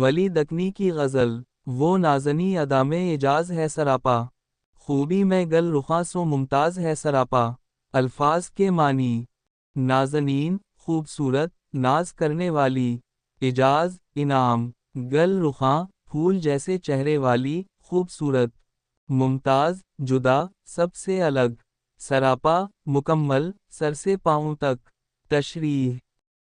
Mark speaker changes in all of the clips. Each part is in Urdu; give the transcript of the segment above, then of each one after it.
Speaker 1: ولی دکنی کی غزل، وہ نازنی ادا میں اعجاز ہے سراپا، خوبی میں گل رخاں سو ممتاز ہے سراپا۔ الفاظ کے معنی، نازنین خوبصورت، ناز کرنے والی، اعجاز انعام، گل رخاں پھول جیسے چہرے والی، خوبصورت، ممتاز جدا، سب سے الگ، سراپا مکمل، سر سے پاؤں تک۔ تشریح،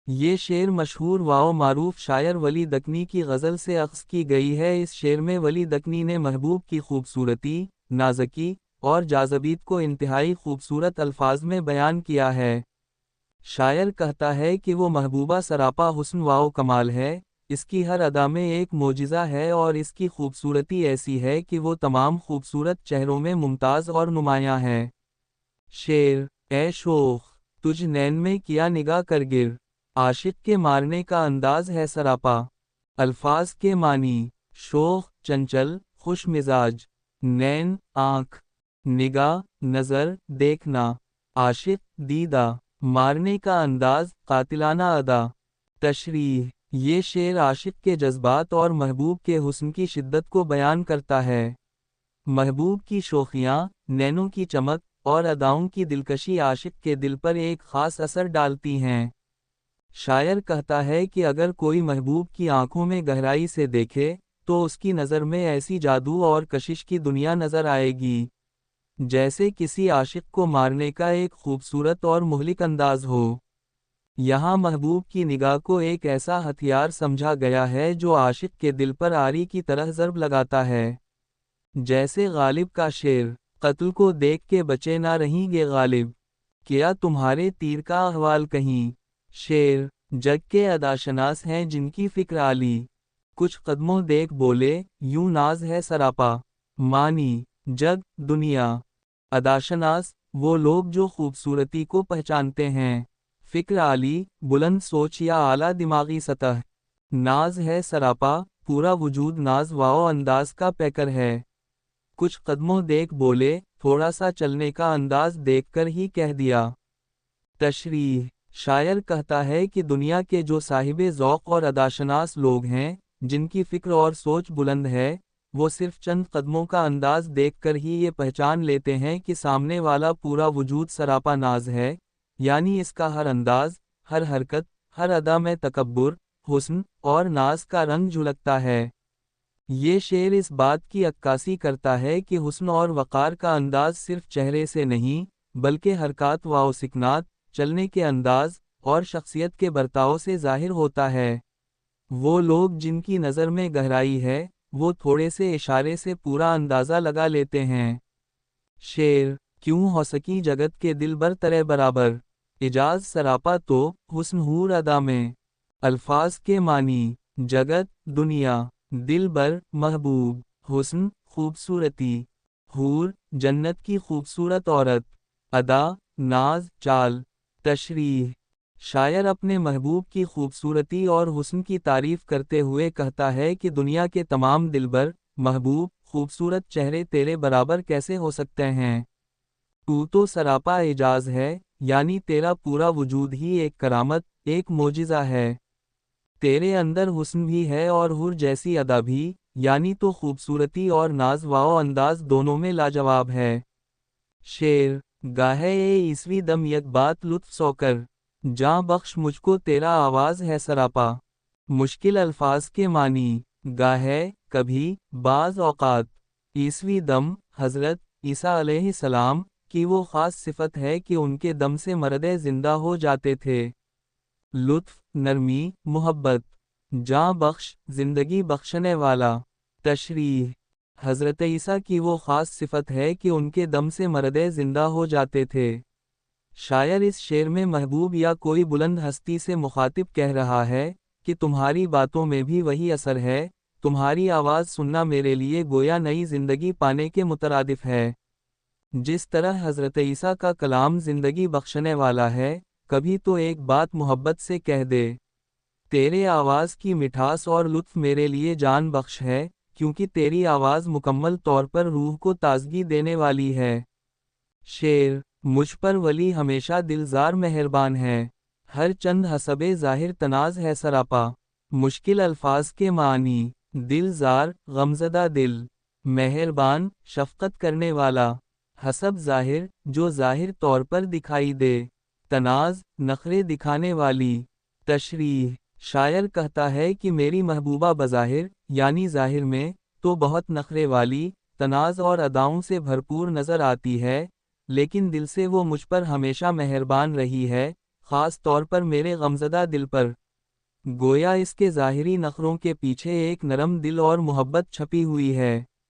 Speaker 1: یہ شعر مشہور و معروف شاعر ولی دکنی کی غزل سے اخذ کی گئی ہے۔ اس شعر میں ولی دکنی نے محبوب کی خوبصورتی، نازکی اور جاذبیت کو انتہائی خوبصورت الفاظ میں بیان کیا ہے۔ شاعر کہتا ہے کہ وہ محبوبہ سراپا حسن و کمال ہے، اس کی ہر ادا میں ایک معجزہ ہے اور اس کی خوبصورتی ایسی ہے کہ وہ تمام خوبصورت چہروں میں ممتاز اور نمایاں ہے۔ شعر، اے شوخ تجھ نین میں کیا نگاہ کر گر، عاشق کے مارنے کا انداز ہے سراپا۔ الفاظ کے معنی، شوخ چنچل، خوش مزاج، نین آنکھ، نگاہ نظر دیکھنا، عاشق دیدہ، مارنے کا انداز قاتلانہ ادا۔ تشریح، یہ شعر عاشق کے جذبات اور محبوب کے حسن کی شدت کو بیان کرتا ہے۔ محبوب کی شوخیاں، نینوں کی چمک اور اداؤں کی دلکشی عاشق کے دل پر ایک خاص اثر ڈالتی ہیں۔ شاعر کہتا ہے کہ اگر کوئی محبوب کی آنکھوں میں گہرائی سے دیکھے تو اس کی نظر میں ایسی جادو اور کشش کی دنیا نظر آئے گی جیسے کسی عاشق کو مارنے کا ایک خوبصورت اور مہلک انداز ہو۔ یہاں محبوب کی نگاہ کو ایک ایسا ہتھیار سمجھا گیا ہے جو عاشق کے دل پر آری کی طرح ضرب لگاتا ہے۔ جیسے غالب کا شعر، قتل کو دیکھ کے بچے نہ رہیں گے غالب، کیا تمہارے تیر کا احوال کہیں۔ شعر، جگ کے اداشناس ہیں جن کی فکر عالی، کچھ قدموں دیکھ بولے یوں ناز ہے سراپا۔ معنی، جگ دنیا، اداشناس وہ لوگ جو خوبصورتی کو پہچانتے ہیں، فکر عالی بلند سوچ یا اعلیٰ دماغی سطح، ناز ہے سراپا پورا وجود ناز و انداز کا پیکر ہے۔ کچھ قدموں دیکھ بولے تھوڑا سا چلنے کا انداز دیکھ کر ہی کہہ دیا۔ تشریح، شاعر کہتا ہے کہ دنیا کے جو صاحب ذوق اور اداشناس لوگ ہیں، جن کی فکر اور سوچ بلند ہے، وہ صرف چند قدموں کا انداز دیکھ کر ہی یہ پہچان لیتے ہیں کہ سامنے والا پورا وجود سراپا ناز ہے، یعنی اس کا ہر انداز، ہر حرکت، ہر ادا میں تکبر، حسن اور ناز کا رنگ جھلکتا ہے۔ یہ شعر اس بات کی عکاسی کرتا ہے کہ حسن اور وقار کا انداز صرف چہرے سے نہیں، بلکہ حرکات و سکنات، چلنے کے انداز اور شخصیت کے برتاؤ سے ظاہر ہوتا ہے۔ وہ لوگ جن کی نظر میں گہرائی ہے، وہ تھوڑے سے اشارے سے پورا اندازہ لگا لیتے ہیں۔ شعر، کیوں ہو سکی جگت کے دل بر ترے برابر، اعجاز سراپا تو حسن حور ادا میں۔ الفاظ کے معنی، جگت دنیا، دل بر محبوب، حسن خوبصورتی، حور جنت کی خوبصورت عورت، ادا ناز چال۔ تشریح، شاعر اپنے محبوب کی خوبصورتی اور حسن کی تعریف کرتے ہوئے کہتا ہے کہ دنیا کے تمام دلبر، محبوب، خوبصورت چہرے تیرے برابر کیسے ہو سکتے ہیں؟ تو تو سراپا اعجاز ہے، یعنی تیرا پورا وجود ہی ایک کرامت، ایک معجزہ ہے۔ تیرے اندر حسن بھی ہے اور حور جیسی ادا بھی، یعنی تو خوبصورتی اور ناز و انداز دونوں میں لاجواب ہے۔ شعر، گاہے اے عیسوی دم یک بات لطف سو کر، جاں بخش مجھ کو تیرا آواز ہے سراپا۔ مشکل الفاظ کے معنی، گاہے کبھی، بعض اوقات، عیسوی دم حضرت عیسیٰ علیہ السلام کی وہ خاص صفت ہے کہ ان کے دم سے مردے زندہ ہو جاتے تھے۔ لطف نرمی محبت، جاں بخش زندگی بخشنے والا۔ تشریح، حضرت عیسیٰ کی وہ خاص صفت ہے کہ ان کے دم سے مردے زندہ ہو جاتے تھے۔ شاعر اس شعر میں محبوب یا کوئی بلند ہستی سے مخاطب کہہ رہا ہے کہ تمہاری باتوں میں بھی وہی اثر ہے، تمہاری آواز سننا میرے لیے گویا نئی زندگی پانے کے مترادف ہے۔ جس طرح حضرت عیسیٰ کا کلام زندگی بخشنے والا ہے، کبھی تو ایک بات محبت سے کہہ دے، تیرے آواز کی مٹھاس اور لطف میرے لیے جان بخش ہے، کیونکہ تیری آواز مکمل طور پر روح کو تازگی دینے والی ہے۔ شعر، مجھ پر ولی ہمیشہ دلزار مہربان ہے، ہر چند حسب ظاہر تناز ہے سراپا۔ مشکل الفاظ کے معنی، دل زار غمزدہ دل، مہربان شفقت کرنے والا، حسب ظاہر جو ظاہر طور پر دکھائی دے، تناز نخرے دکھانے والی، تشریح شاعر کہتا ہے کہ میری محبوبہ بظاہر یعنی ظاہر میں تو بہت نخرے والی، تناز اور اداؤں سے بھرپور نظر آتی ہے، لیکن دل سے وہ مجھ پر ہمیشہ مہربان رہی ہے، خاص طور پر میرے غمزدہ دل پر۔ گویا اس کے ظاہری نخروں کے پیچھے ایک نرم دل اور محبت چھپی ہوئی ہے۔